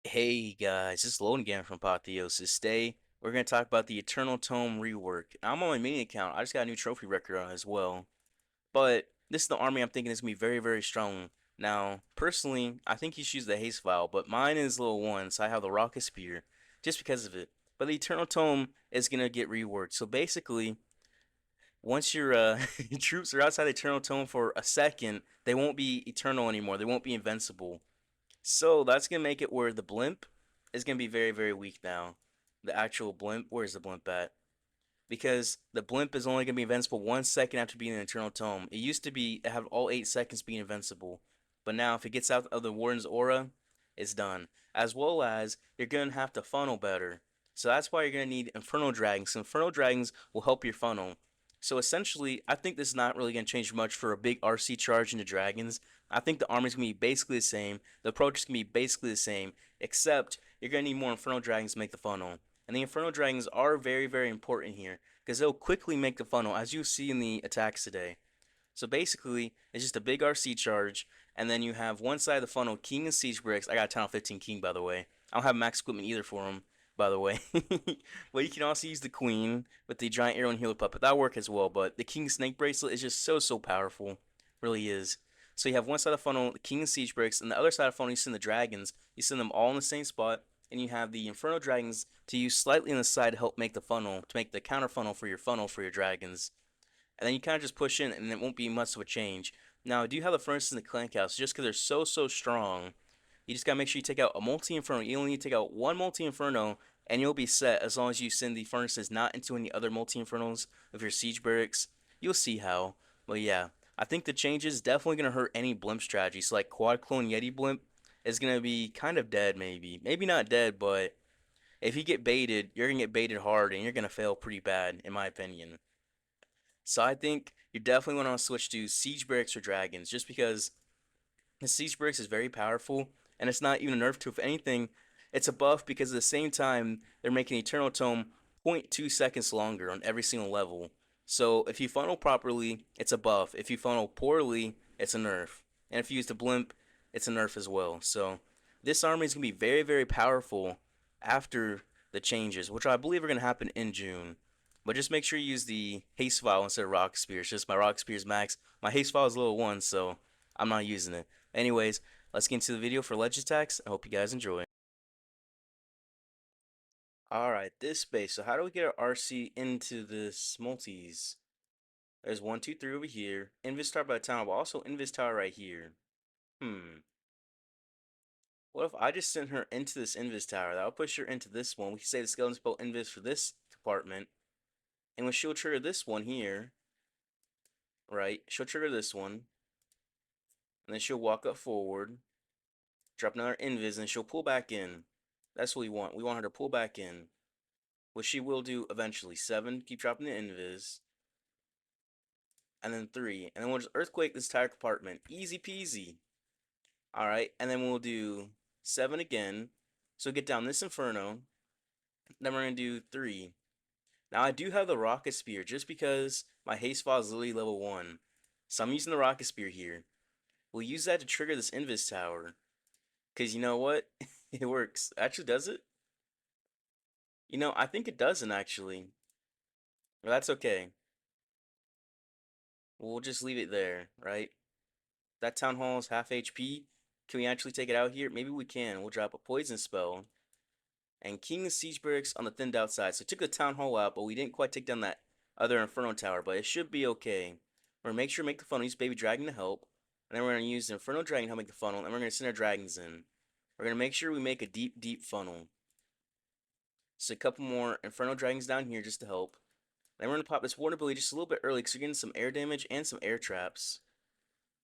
Hey guys, this is Logan again from Apotheosis. Today, we're going to talk about the Eternal Tome rework. I'm on my mini account. I just got a new trophy record on it as well. But this is the army I'm thinking is going to be very, very strong. Now, personally, I think you should use the haste vial, but mine is level 1, so I have the rocket spear just because of it. But the Eternal Tome is going to get reworked. So basically, once your troops are outside the Eternal Tome for a second, they won't be eternal anymore. They won't be invincible. So that's gonna make it where the blimp is gonna be very, very weak now. The actual blimp, where's the blimp at? Because the blimp is only gonna be invincible 1 second after being an Eternal Tome. It used to be have all 8 seconds being invincible, but now if it gets out of the Warden's aura, it's done. As well as you're gonna have to funnel better. So that's why you're gonna need Inferno Dragons. Inferno Dragons will help your funnel. So essentially, I think this is not really gonna change much for a big RC charge into dragons. I think the army's gonna be basically the same. The approach is gonna be basically the same, except you're gonna need more Inferno Dragons to make the funnel. And the Inferno Dragons are very, very important here because they'll quickly make the funnel, as you see in the attacks today. So basically, it's just a big RC charge, and then you have one side of the funnel, King and Siege Bricks. I got a Town 15 King, by the way. I don't have max equipment either for him, by the way. But you can also use the Queen with the Giant Arrow and Healer Puppet. That'll work as well, but the King Snake Bracelet is just so, so powerful. Really is. So you have one side of the funnel, the King and Siege Bricks, and the other side of the funnel, you send the Dragons. You send them all in the same spot, and you have the Inferno Dragons to use slightly on the side to help make the funnel, to make the counter funnel for your dragons. And then you kind of just push in, and it won't be much of a change. Now, I do have the furnaces in the clank house, just because they're so, so strong. You just gotta make sure you take out a multi inferno. You only need to take out one multi inferno, and you'll be set as long as you send the furnaces not into any other multi infernos of your siege barracks. You'll see how. But yeah, I think the changes definitely gonna hurt any blimp strategy. So like quad clone Yeti blimp is gonna be kind of dead, maybe not dead, but if you get baited, you're gonna get baited hard, and you're gonna fail pretty bad, in my opinion. So I think you definitely want to switch to Siege Barracks or Dragons, just because the Siege Barracks is very powerful, and it's not even a nerf to. If anything, it's a buff because at the same time they're making Eternal Tome zero point 0.2 seconds longer on every single level. So if you funnel properly, it's a buff. If you funnel poorly, it's a nerf. And if you use the blimp, it's a nerf as well. So this army is gonna be very, very powerful after the changes, which I believe are gonna happen in June. But just make sure you use the haste file instead of rock spear. It's just my rock spear's max. My haste file is level 1, so I'm not using it. Anyways, let's get into the video for ledge attacks. I hope you guys enjoy. Alright, this space. So how do we get our RC into this multis? There's 1, 2, 3 over here. Invis tower by the town, but also Invis tower right here. What if I just send her into this Invis tower? That'll push her into this one. We can say the skeleton spell Invis for this department. And when she'll trigger this one here, right? She'll trigger this one. And then she'll walk up forward, drop another invis, and she'll pull back in. That's what we want. We want her to pull back in, which she will do eventually. 7, keep dropping the invis, and then 3. And then we'll just earthquake this entire compartment. Easy peasy. Alright, and then we'll do 7 again. So get down this inferno. Then we're going to do 3. Now I do have the rocket spear just because my haste file is literally level 1. So I'm using the rocket spear here. We'll use that to trigger this invis tower. Because you know what? It works. Actually, does it? I think it doesn't actually. Well, that's okay. We'll just leave it there, right? That town hall is half HP. Can we actually take it out here? Maybe we can. We'll drop a poison spell. And King of Siege Barracks on the thinned outside. So we took the town hall out, but we didn't quite take down that other Inferno tower. But it should be okay. We're going to make sure to make the funnel. Use Baby Dragon to help. And then we're going to use the Inferno Dragon to help make the funnel. And we're going to send our dragons in. We're going to make sure we make a deep, deep funnel. So a couple more Inferno Dragons down here just to help. Then we're going to pop this Warden ability just a little bit early because we're getting some air damage and some air traps.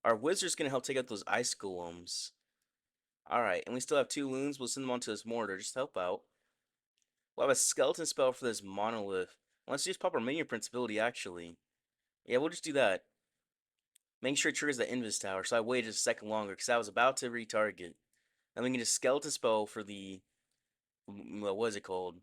Our Wizard's going to help take out those Ice Golems. Alright, and we still have 2 Loons. We'll send them onto this Mortar just to help out. We'll have a Skeleton spell for this Monolith. Let's just pop our Minion Prince ability, actually. Yeah, we'll just do that. Make sure it triggers the Invis Tower, so I waited a second longer because I was about to retarget. Then we can just Skeleton spell for the... what is it called?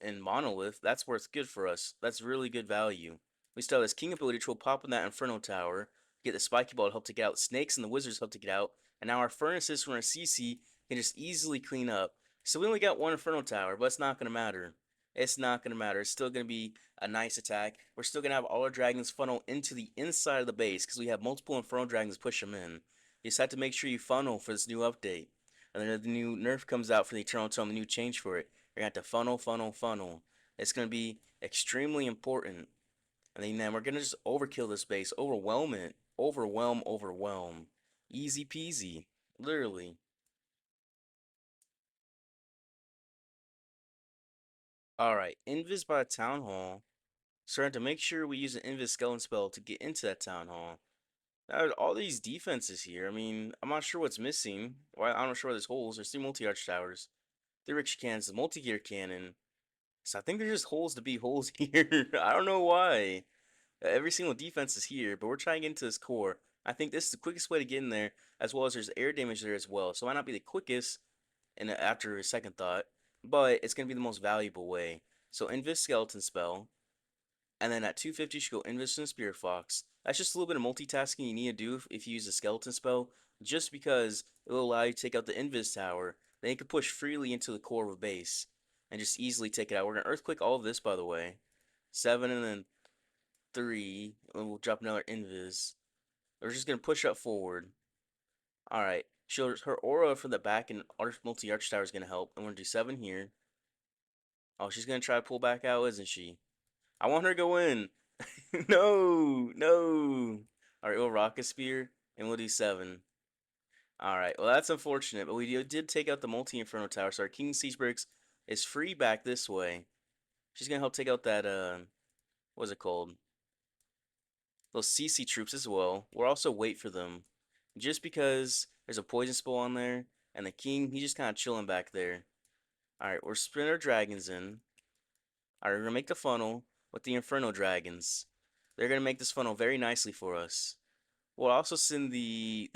In Monolith, that's where it's good for us. That's really good value. We still have this King ability, which will pop in that Inferno Tower. Get the Spiky Ball to help take it out. Snakes and the Wizards help take it out. And now our Furnaces from our CC can just easily clean up. So we only got one Inferno Tower, but it's not gonna matter. It's not gonna matter. It's still gonna be a nice attack. We're still gonna have all our dragons funnel into the inside of the base because we have multiple Inferno dragons push them in. You just have to make sure you funnel for this new update. And then the new nerf comes out for the Eternal Tome, the new change for it. You're gonna have to funnel, funnel, funnel. It's gonna be extremely important. And then we're gonna just overkill this base, overwhelm it, overwhelm, overwhelm. Easy peasy, literally. All right, invis by town hall. So we have to make sure we use an invis skeleton spell to get into that town hall. Now, all these defenses here. I mean, I'm not sure what's missing. Why I'm not sure where there's holes. There's 3 multi-arch towers, 3 rich cannons, a multi-gear cannon. So I think there's just holes to be holes here. I don't know why. Every single defense is here, but we're trying to get into this core. I think this is the quickest way to get in there, as well as there's air damage there as well. So it might not be the quickest, and after a second thought, but it's gonna be the most valuable way. So invis skeleton spell, and then at 250 you should go invis and spirit fox. That's just a little bit of multitasking you need to do if you use a skeleton spell, just because it will allow you to take out the invis tower. Then you can push freely into the core of a base and just easily take it out. We're gonna earthquake all of this, by the way. 7 and then 3, and we'll drop another invis. We're just gonna push up forward. All right. Her aura from the back and multi-arch tower is gonna help. And we're gonna do 7 here. Oh, she's gonna try to pull back out, isn't she? I want her to go in. No, no. All right, we'll rocket spear and we'll do 7. All right. Well, that's unfortunate, but we did take out the multi-inferno tower. So our King Siege Bricks is free back this way. She's gonna help take out that what's it called? Those CC troops as well. We'll also wait for them, just because there's a poison spell on there, and the king he's just kind of chilling back there. All right, we're spinning our dragons in. All right, we're gonna make the funnel with the Inferno dragons. They're gonna make this funnel very nicely for us. We'll also send the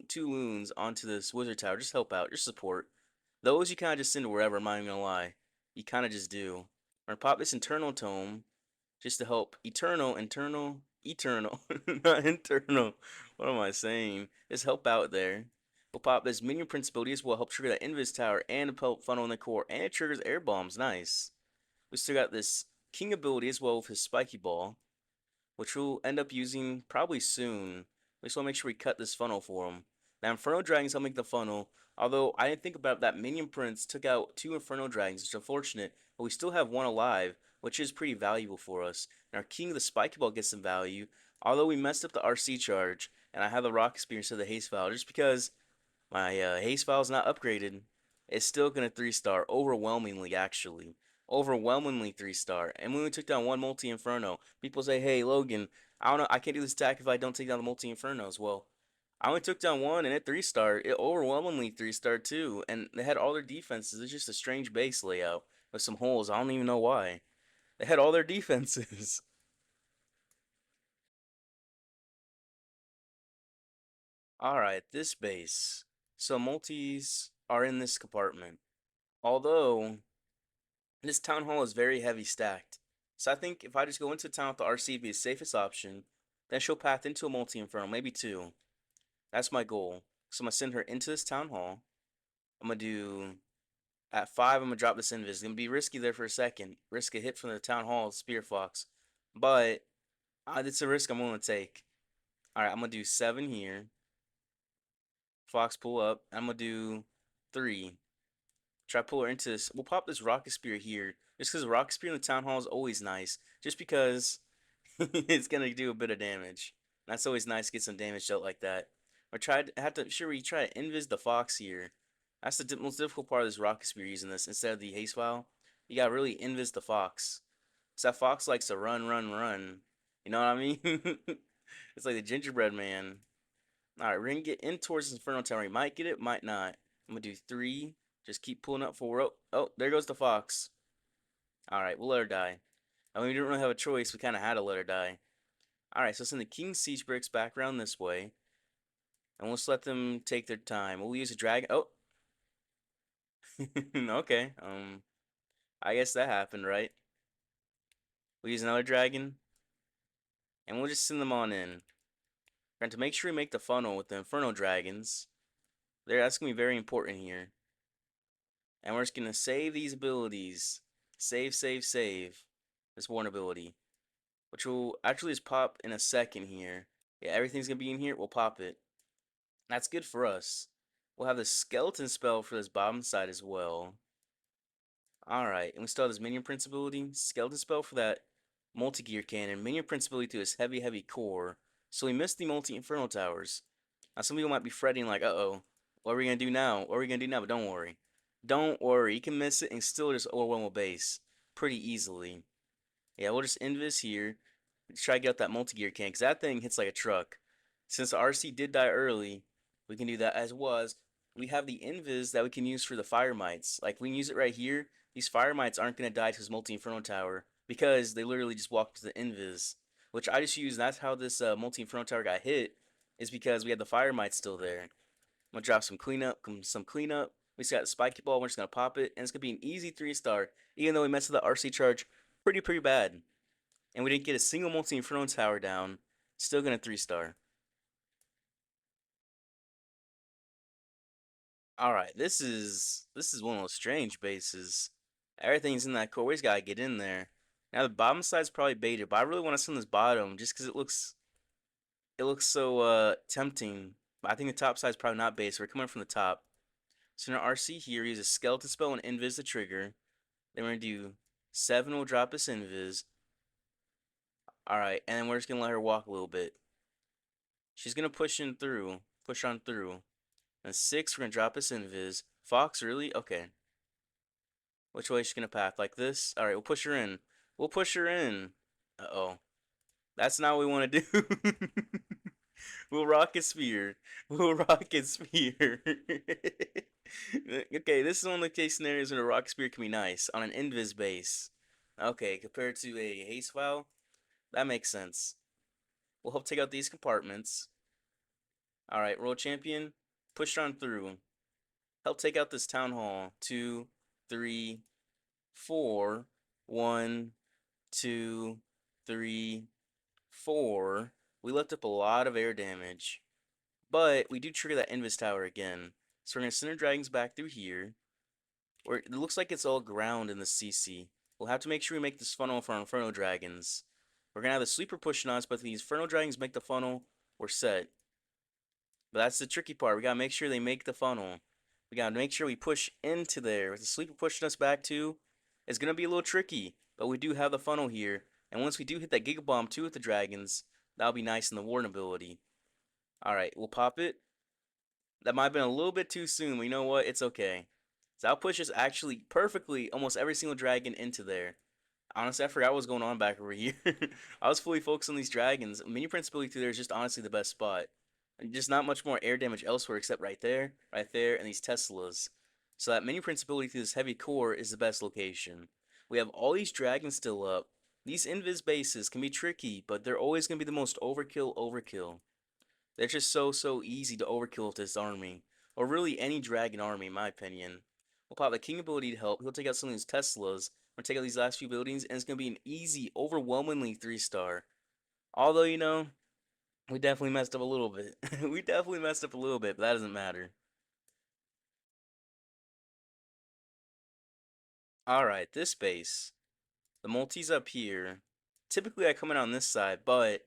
two loons onto this wizard tower. Just help out, just support. Those you kind of just send wherever. I'm not even gonna lie. You kind of just do. We're gonna pop this internal tome just to help eternal, not internal. What am I saying? Just help out there. We'll pop this minion principality as well, help trigger that invis tower and help funnel in the core, and it triggers air bombs. Nice. We still got this king ability as well with his spiky ball, which we'll end up using probably soon. We just want to make sure we cut this funnel for him. Now, Inferno Dragons help make the funnel. Although I didn't think about that, Minion Prince took out 2 Inferno Dragons, which is unfortunate, but we still have 1 alive, which is pretty valuable for us. And our King of the Spiky Ball gets some value. Although we messed up the RC charge, and I have the Rock Spear instead of the Haste Vial, just because my Haste Vial is not upgraded, it's still going to 3-star, overwhelmingly, actually. Overwhelmingly 3-star. And when we took down 1 multi Inferno, people say, hey, Logan, I don't know, I can't do this attack if I don't take down the multi Infernos. Well, I only took down 1 and it 3-star. It overwhelmingly 3-star too. And they had all their defenses. It's just a strange base layout with some holes. I don't even know why. They had all their defenses. Alright, this base. So multis are in this compartment. Although this town hall is very heavy stacked. So I think if I just go into town with the RC be the safest option, then she'll path into a multi inferno, maybe 2. That's my goal. So I'm gonna send her into this town hall. I'm gonna do at 5. I'm gonna drop this invis. It's gonna be risky there for a second. Risk a hit from the town hall spear fox, but it's a risk I'm willing to take. All right, I'm gonna do 7 here. Fox pull up. I'm gonna do 3. Try to pull her into this. We'll pop this rocket spear here, just because rocket spear in the town hall is always nice. Just because it's gonna do a bit of damage. That's always nice to get some damage dealt like that. Or sure we try to invis the fox here. That's the most difficult part of this rocket spear using this instead of the haste file. You gotta really invis the fox. So that fox likes to run, run, run. You know what I mean? It's like the gingerbread man. Alright, we're gonna get in towards this Inferno Tower. We might get it, might not. I'm gonna do 3. Just keep pulling up forward. Oh, there goes the fox. Alright, we'll let her die. I mean, we didn't really have a choice. We kind of had to let her die. Alright, so send the King Siege Bricks back around this way. And we'll just let them take their time. We'll use a dragon. Oh! Okay. I guess that happened, right? We'll use another dragon. And we'll just send them on in. And to make sure we make the funnel with the Inferno Dragons. That's going to be very important here. And we're just gonna save these abilities. Save, save, save. This Warn ability. Which will actually just pop in a second here. Yeah, everything's gonna be in here. We'll pop it. That's good for us. We'll have the skeleton spell for this bottom side as well. Alright, and we still have this minion prince ability. Skeleton spell for that multi-gear cannon. Minion prince ability to his heavy, heavy core. So we missed the multi-infernal towers. Now some people might be fretting like, uh-oh, what are we gonna do now? What are we gonna do now? But don't worry. Don't worry. You can miss it and still just overwhelm a base pretty easily. Yeah, we'll just invis here. Try to get out that multi-gear can, because that thing hits like a truck. Since the RC did die early, we can do that as was. We have the invis that we can use for the fire mites. Like, we can use it right here. These fire mites aren't going to die to his multi-inferno tower, because they literally just walked to the invis. Which I just used, that's how this multi-inferno tower got hit, is because we had the fire mites still there. I'm going to drop some cleanup, We just got the spiky ball, we're just going to pop it, and it's going to be an easy 3-star, even though we messed with the RC charge pretty bad. And we didn't get a single multi-inferno tower down. Still gonna 3-star. Alright, this is one of those strange bases. Everything's in that core. We just gotta get in there. Now the bottom side's probably baited, but I really want to send this bottom just because it looks so tempting. But I think the top side's probably not baited, so we're coming from the top. So in our RC here, use a skeleton spell and invis the trigger. Then we're gonna do 7 will drop us invis. Alright, and then we're just gonna let her walk a little bit. She's gonna push on through. And 6, we're gonna drop us invis. Fox, really? Okay. Which way is she gonna path? Like this? Alright, we'll push her in. We'll push her in. Uh-oh. That's not what we want to do. We'll rocket spear. We'll rocket spear. Okay, this is one of the case scenarios where a rocket spear can be nice on an invis base. Okay, compared to a haste file, that makes sense. We'll help take out these compartments. Alright, roll champion. Push on through. Help take out this town hall. 2, 3, 4. 1, 2, 3, 4. We left up a lot of air damage. But we do trigger that Invis Tower again. So we're going to send our dragons back through here. Or it looks like it's all ground in the CC. We'll have to make sure we make this funnel for our Inferno Dragons. We're going to have the Sleeper pushing us, but if these Inferno Dragons make the funnel, we're set. But that's the tricky part. We got to make sure they make the funnel. We got to make sure we push into there. With the Sleeper pushing us back too, it's going to be a little tricky. But we do have the funnel here. And once we do hit that Giga Bomb too with the Dragons, that'll be nice in the Warden ability. Alright, we'll pop it. That might have been a little bit too soon, but you know what? It's okay. So I'll push us actually perfectly almost every single dragon into there. Honestly, I forgot what was going on back over here. I was fully focused on these dragons. Mini Principality through there is just honestly the best spot. And just not much more air damage elsewhere except right there, and these Teslas. So that Mini Principality through this heavy core is the best location. We have all these dragons still up. These invis bases can be tricky, but they're always going to be the most overkill. They're just so easy to overkill with this army. Or really any dragon army, in my opinion. We'll pop the king ability to help. He'll take out some of these Teslas. We'll take out these last few buildings, and it's going to be an easy, overwhelmingly 3-star. Although, we definitely messed up a little bit. We definitely messed up a little bit, but that doesn't matter. Alright, this base. The multi's up here. Typically, I come in on this side, but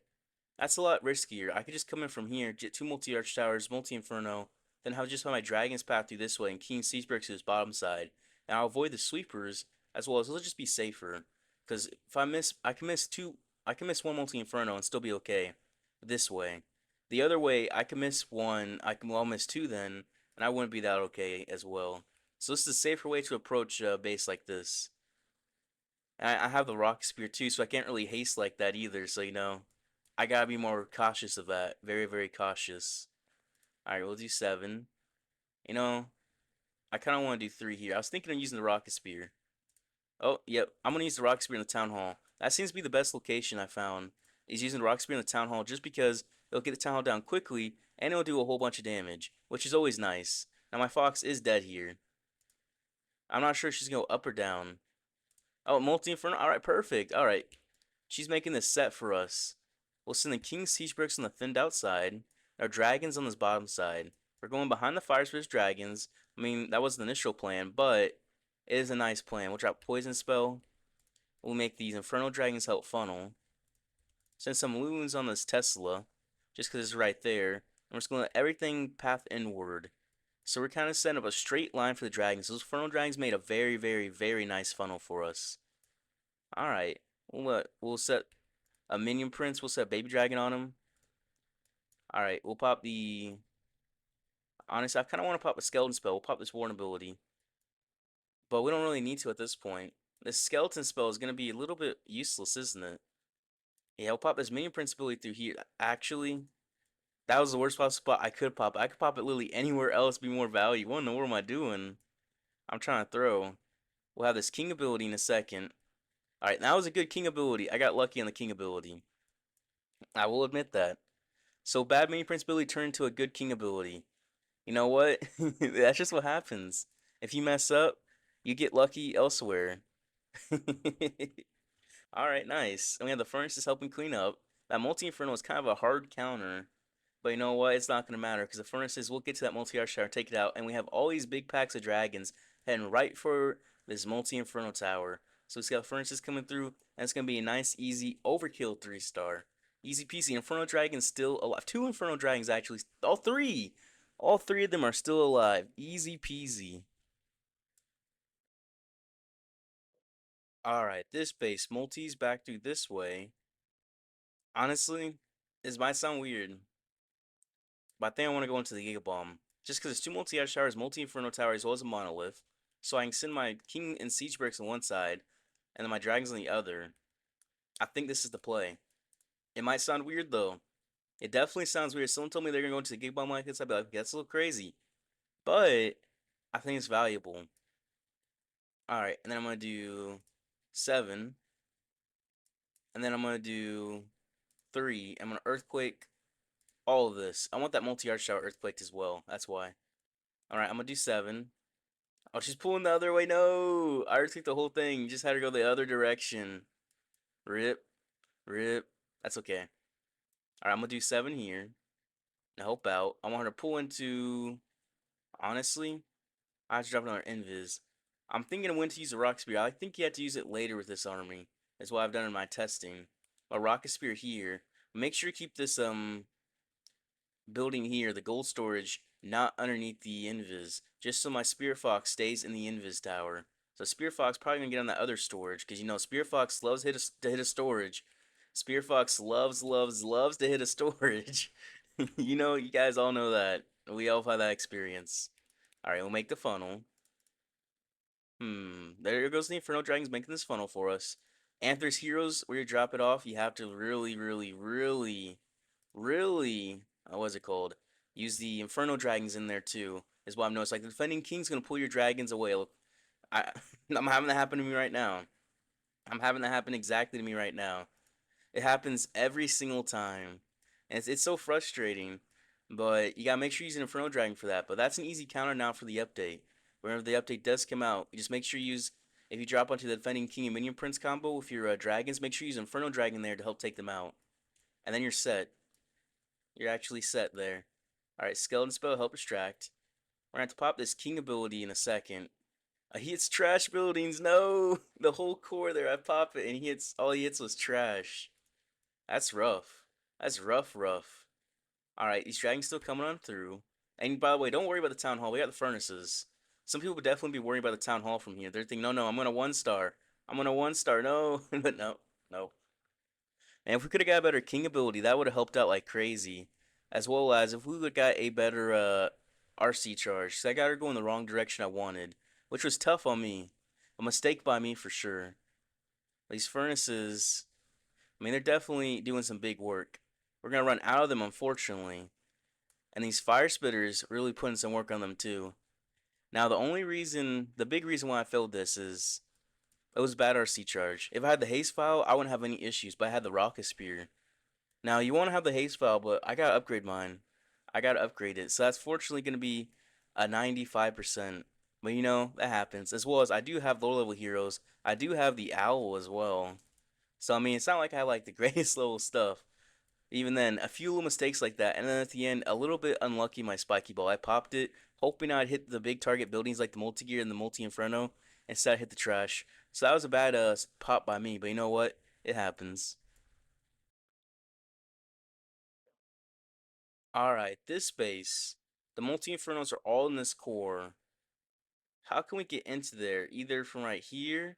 that's a lot riskier. I could just come in from here, get 2 multi-arch towers, multi-inferno, then have just have my dragons path through this way and King Siege to his bottom side. And I'll avoid the sweepers as well as it'll just be safer. Because if I miss, I can miss 1 multi-inferno and still be okay. This way. The other way, I can miss 1, I'll miss 2 then, and I wouldn't be that okay as well. So this is a safer way to approach a base like this. And I have the rock spear too, so I can't really haste like that either, so I gotta be more cautious of that. Very cautious. Alright, we'll do 7. You know, I kind of want to do 3 here. I was thinking of using the rocket spear. Oh, yep. I'm going to use the rocket spear in the town hall. That seems to be the best location I found. Is using the rocket spear in the town hall just because it'll get the town hall down quickly and it'll do a whole bunch of damage, which is always nice. Now my fox is dead here. I'm not sure if she's going to go up or down. Oh, multi-inferno. Alright, perfect. Alright. She's making this set for us. We'll send the King Siege Bricks on the thinned outside. Our dragons on this bottom side. We're going behind the fire spirit dragons. I mean, that was the initial plan, but It is a nice plan. We'll drop Poison Spell. We'll make these Infernal Dragons help funnel. Send some Loons on this Tesla, just because it's right there. And we're just going to let everything path inward. So we're kind of setting up a straight line for the dragons. Those Infernal Dragons made a very, very, very nice funnel for us. Alright. We'll set a Minion Prince. We'll set Baby Dragon on him. Alright, we'll pop the... Honestly, I kind of want to pop a Skeleton Spell. We'll pop this Warden ability. But we don't really need to at this point. This Skeleton Spell is going to be a little bit useless, isn't it? Yeah, we'll pop this Minion Prince ability through here. Actually, that was the worst possible spot I could pop. I could pop it literally anywhere else, be more value. What in the world am I doing? I'm trying to throw. We'll have this King ability in a second. Alright, that was a good King ability. I got lucky on the King ability. I will admit that. So bad Minion Prince ability turned into a good King ability. You know what? That's just what happens. If you mess up, you get lucky elsewhere. Alright, nice. And we have the furnaces helping clean up. That multi-inferno is kind of a hard counter. But you know what? It's not going to matter because the furnaces, we'll get to that multi-arch tower, take it out, and we have all these big packs of dragons heading right for this multi-inferno tower. So we got furnaces coming through, and it's going to be a nice, easy overkill 3-star. Easy peasy. Inferno Dragon's still alive. 2 Inferno Dragons, actually. All 3! All 3 of them are still alive. Easy peasy. Alright, this base. Multi's back through this way. Honestly, this might sound weird, but I think I want to go into the Giga Bomb. Just because it's 2 multi-ash towers, multi-inferno tower, as well as a monolith. So I can send my king and siege bricks on one side, and then my dragons on the other. I think this is the play. It might sound weird, though. It definitely sounds weird. Someone told me they're going to go into the Giga Bomb like this. I'd be like, that's a little crazy. But, I think it's valuable. Alright, and then I'm going to do 7. And then I'm going to do 3. I'm going to Earthquake all of this. I want that multi-arch tower Earthquaked as well. That's why. Alright, I'm going to do 7. Oh, she's pulling the other way. No! I Earthquaked the whole thing. Just had her go the other direction. Rip. Rip. That's okay. Alright, I'm going to do 7 here. To help out. I want her to pull into... Honestly, I have to drop another Invis. I'm thinking of when to use a Rock Spear. I think you have to use it later with this army. That's what I've done in my testing. A Rocket Spear here. Make sure to keep this building here, the gold storage, not underneath the Invis. Just so my Spear Fox stays in the Invis tower. So Spear Fox probably gonna get on that other storage. Because you know Spear Fox loves to hit a storage. Spear Fox loves to hit a storage. You know, you guys all know that. We all have that experience. Alright, we'll make the funnel. There goes the Inferno Dragons making this funnel for us. Anther's Heroes, where you drop it off, you have to really, what's it called? Use the Inferno Dragons in there too. Is what I've noticed. Like the defending king's gonna pull your dragons away. Look, I'm having that happen to me right now. I'm having that happen exactly to me right now. It happens every single time. And it's so frustrating. But you gotta make sure you use an Inferno Dragon for that. But that's an easy counter now for the update. Whenever the update does come out, you just make sure you use, if you drop onto the defending king and minion prince combo with your dragons, make sure you use Inferno Dragon there to help take them out. And then you're set. You're actually set there. Alright, Skeleton Spell, help distract. We're gonna have to pop this king ability in a second. He hits trash buildings, no! The whole core there, I pop it and all he hits was trash. That's rough. That's rough. Alright, these dragons still coming on through. And by the way, don't worry about the town hall, we got the furnaces. Some people would definitely be worried about the town hall from here. They're thinking, no, I'm gonna 1-star. I'm gonna 1-star, no. But no. And if we could have got a better king ability, that would have helped out like crazy. As well as if we would have got a better RC charge. Because I got her going the wrong direction I wanted. Which was tough on me. A mistake by me for sure. These furnaces, I mean, they're definitely doing some big work. We're going to run out of them, unfortunately. And these fire spitters really putting some work on them too. Now, the big reason why I failed this is it was bad RC charge. If I had the haste file, I wouldn't have any issues, but I had the rocket spear. Now, you want to have the haste file, but I got to upgrade mine. I got to upgrade it. So that's fortunately going to be a 95%. But you know, that happens. As well as I do have low level heroes. I do have the owl as well. So I mean, it's not like I have like the greatest level stuff. Even then, a few little mistakes like that, and then at the end, a little bit unlucky my spiky ball. I popped it, hoping I'd hit the big target buildings like the multi gear and the multi inferno, Instead, I hit the trash. So that was a bad pop by me, but you know what? It happens. Alright, this base. The multi-infernos are all in this core. How can we get into there? Either from right here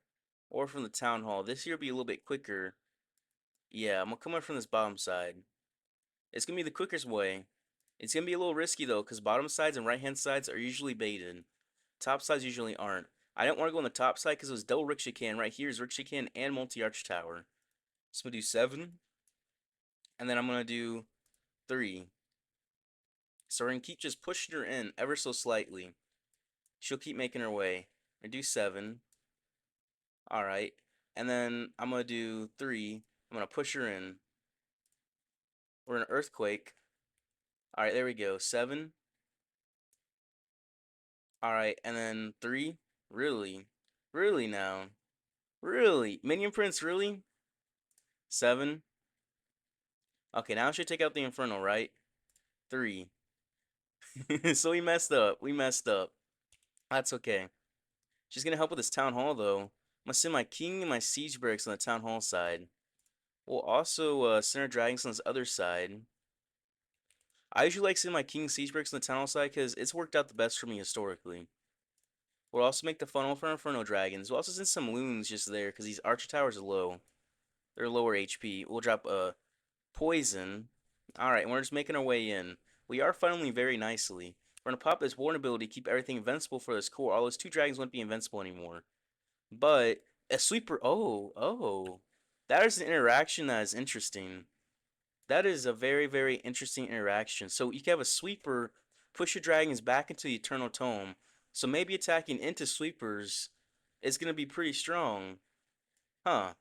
or from the town hall. This here will be a little bit quicker. Yeah, I'm gonna come in from this bottom side. It's gonna be the quickest way. It's gonna be a little risky though, because bottom sides and right hand sides are usually baited. Top sides usually aren't. I don't want to go on the top side because it was double rickshaw can. Right here is rickshaw can and multi-arch tower. So I'm gonna do 7, and then I'm gonna do 3. So we're gonna keep just pushing her in ever so slightly. She'll keep making her way. I do 7. Alright. And then I'm gonna do 3. I'm gonna push her in. We're in an earthquake. Alright, there we go. 7. Alright, and then 3. Really? Really now? Really? Minion Prince, really? 7. Okay, now I should take out the Inferno, right? 3. So we messed up. We messed up. That's okay. She's gonna help with this town hall though. I'm gonna send my king and my siege barracks on the town hall side. We'll also send our dragons on this other side. I usually like sending my king and siege barracks on the town hall side because it's worked out the best for me historically. We'll also make the funnel for Inferno dragons. We'll also send some loons just there because these archer towers are low. They're lower HP. We'll drop a poison. Alright, and we're just making our way in. We are funneling very nicely. We're going to pop this warn ability, keep everything invincible for this core. All those 2 dragons won't be invincible anymore. But a sweeper. Oh. That is an interaction that is interesting. That is a very, very interesting interaction. So you can have a sweeper push your dragons back into the Eternal Tome. So maybe attacking into sweepers is going to be pretty strong. Huh.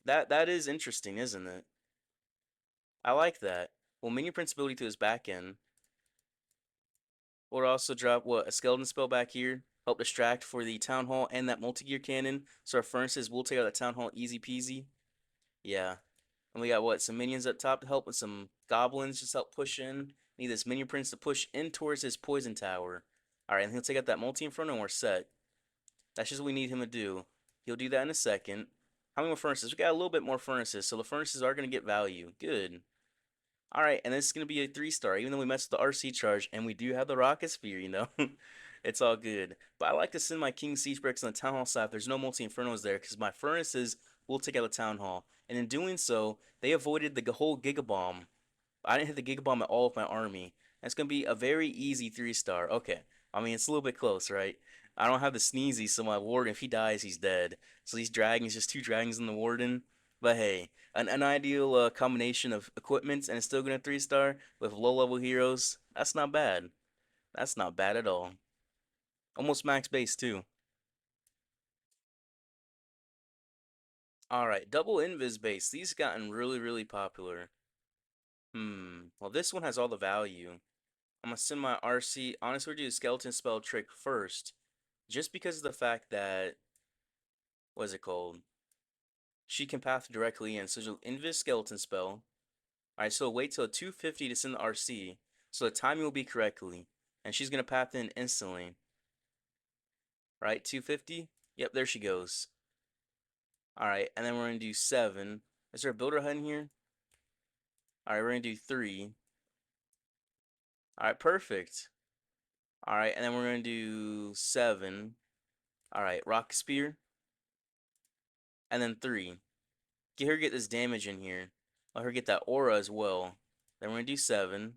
That is interesting, isn't it? I like that. Well, minion prince ability to his back end. We'll also drop what, a skeleton spell back here. Help distract for the town hall and that multi-gear cannon. So our furnaces will take out the town hall easy peasy. Yeah. And we got what, some minions up top to help with some goblins just help push in. Need this minion prince to push in towards his poison tower. Alright, and he'll take out that multi-inferno and we're set. That's just what we need him to do. He'll do that in a second. How many more furnaces? We got a little bit more furnaces, so the furnaces are going to get value. Good. Alright, and this is going to be a 3-star, even though we messed with the RC charge, and we do have the rocket sphere, you know? It's all good. But I like to send my King Siege Bricks on the Town Hall side if there's no multi-infernos there, because my furnaces will take out the Town Hall. And in doing so, they avoided the whole Giga Bomb. I didn't hit the Giga Bomb at all with my army. That's going to be a very easy 3-star. Okay. I mean, it's a little bit close, right? I don't have the Sneezy, so my Warden, if he dies, he's dead. So these dragons, just 2 dragons in the Warden. But hey, an ideal combination of equipment and it's still going to 3-star with low-level heroes. That's not bad. That's not bad at all. Almost max base, too. Alright, double invis base. These gotten really, really popular. Well, this one has all the value. I'm gonna send my RC. Honestly, we're gonna do the skeleton spell trick first. Just because of the fact that, what is it called? She can path directly in. So she'll invis skeleton spell. Alright, so wait till 250 to send the RC. So the timing will be correctly. And she's gonna path in instantly. Right, 250? Yep, there she goes. Alright, and then we're gonna do 7. Is there a builder hut in here? Alright, we're gonna do 3. Alright, perfect. Alright, and then we're gonna do 7. Alright, rock spear. And then 3. Get her get this damage in here. Let her get that aura as well. Then we're gonna do 7.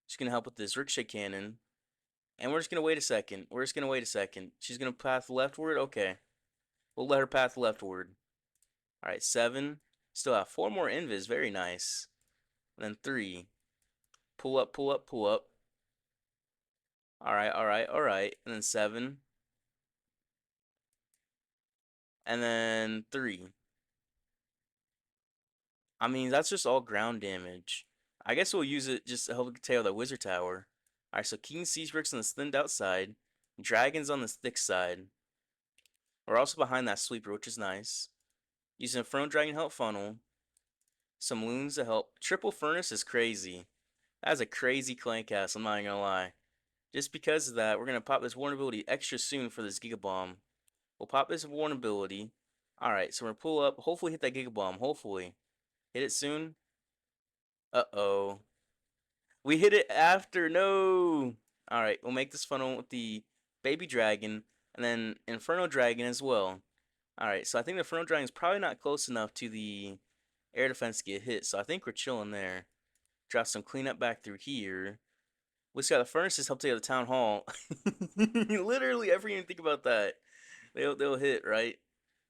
She's gonna help with this ricochet cannon. And we're just gonna wait a second. We're just gonna wait a second. She's gonna path leftward? Okay. We'll let her path leftward. Alright, 7. Still have 4 more invis. Very nice. And then 3. Pull up, pull up, pull up. Alright. And then 7. And then 3. I mean, that's just all ground damage. I guess we'll use it just to help take out that wizard tower. Alright, so King Siege Bricks on the thinned outside. Dragons on the thick side. We're also behind that sweeper, which is nice. Using a Throne Dragon help funnel. Some loons to help. Triple Furnace is crazy. That is a crazy clan cast, I'm not even gonna lie. Just because of that, we're gonna pop this vulnerability extra soon for this Giga Bomb. We'll pop this vulnerability. Alright, so we're gonna pull up, hopefully hit that Giga Bomb, hopefully. Hit it soon. Uh-oh. We hit it after, no! Alright, we'll make this funnel with the Baby Dragon, and then Inferno Dragon as well. Alright, so I think the Inferno Dragon is probably not close enough to the air defense to get hit, so I think we're chilling there. Drop some cleanup back through here. We just got the furnaces help take out the town hall. Literally, ever even think about that. They'll hit, right?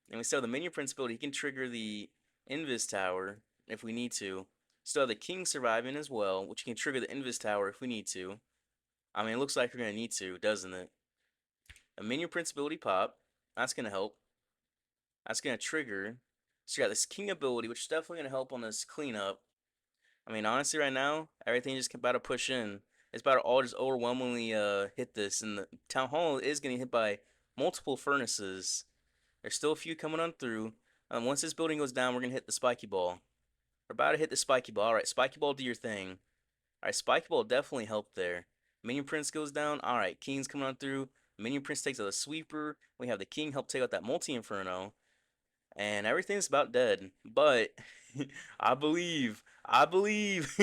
And we still have the minion prince ability. He can trigger the Invis Tower if we need to. Still have the king surviving as well, which can trigger the Invis Tower if we need to. I mean, it looks like we're gonna need to, doesn't it? A minion prince ability pop. That's gonna help. That's gonna trigger. So you got this king ability, which is definitely gonna help on this cleanup. I mean, honestly, right now, everything just about to push in. It's about to all just overwhelmingly hit this, and the town hall is getting hit by multiple furnaces. There's still a few coming on through. Once this building goes down, we're gonna hit the spiky ball. We're about to hit the spiky ball. All right, spiky ball, do your thing. All right, spiky ball definitely helped there. Minion prince goes down. All right, king's coming on through. Minion prince takes out the sweeper. We have the king help take out that multi inferno, and everything's about dead. But I believe. I believe.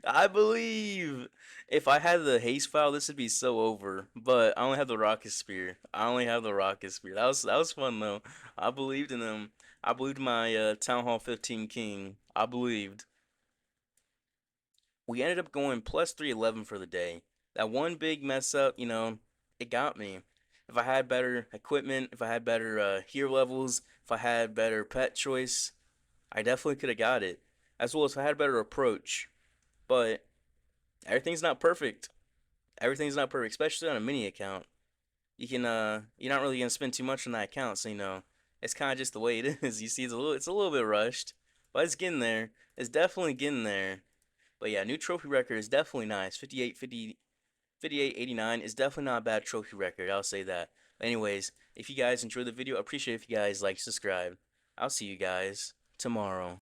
I believe. If I had the haste file, this would be so over. But I only have the rocket spear. I only have the rocket spear. That was fun though. I believed in them. I believed my Town Hall 15 king. I believed. We ended up going plus 311 for the day. That one big mess up, it got me. If I had better equipment, if I had better hero levels, if I had better pet choice, I definitely could have got it. As well as if I had a better approach. But everything's not perfect. Everything's not perfect, especially on a mini account. You're not really gonna spend too much on that account, so it's kind of just the way it is. You see, it's a little bit rushed, but it's getting there. It's definitely getting there. But yeah, new trophy record is definitely nice. 58, 50, 58, 89 is definitely not a bad trophy record. I'll say that. But anyways, if you guys enjoyed the video, I appreciate if you guys like, subscribe. I'll see you guys tomorrow.